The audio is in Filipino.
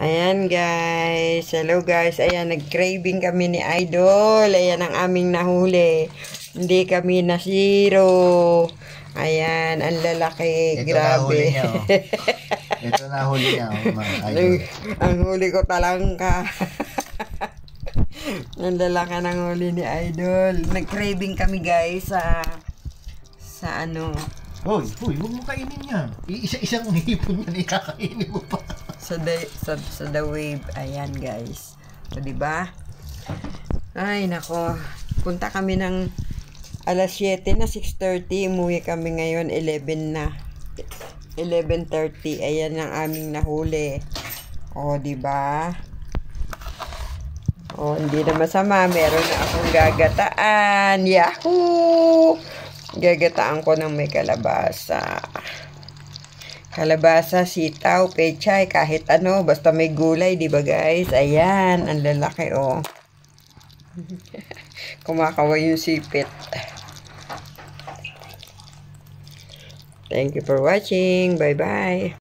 Ayan guys. Hello guys. Ayan, nag-craving kami ni Idol. Ayan ang aming nahuli. Hindi kami na zero. Ayan, ang lalaki. Ito Grabe. nahuli niya, oh. Ito nahuli niya, oh, mga idol. Ang huli ko talangka. Ang lalaki ng huli ni Idol. Nag-craving kami guys sa ano. Hoy, huwag mo kainin yan. Isa-isang hipon yan, ikakainin mo pa. Sa the wave. Ayan guys. O diba? Ay nako. Punta kami ng alas 7 na, 6:30. Umuwi kami ngayon 11 na. 11:30. Ayan ang aming nahuli. O diba? O hindi na masama. Meron na akong gagataan. Yahoo! Gagataan ko ng may kalabasa. Kalabasa, sitaw, pechay, kahit ano. Basta may gulay, di ba guys? Ayan, ang lalaki oh. Kumakaway yung sipit. Thank you for watching. Bye-bye.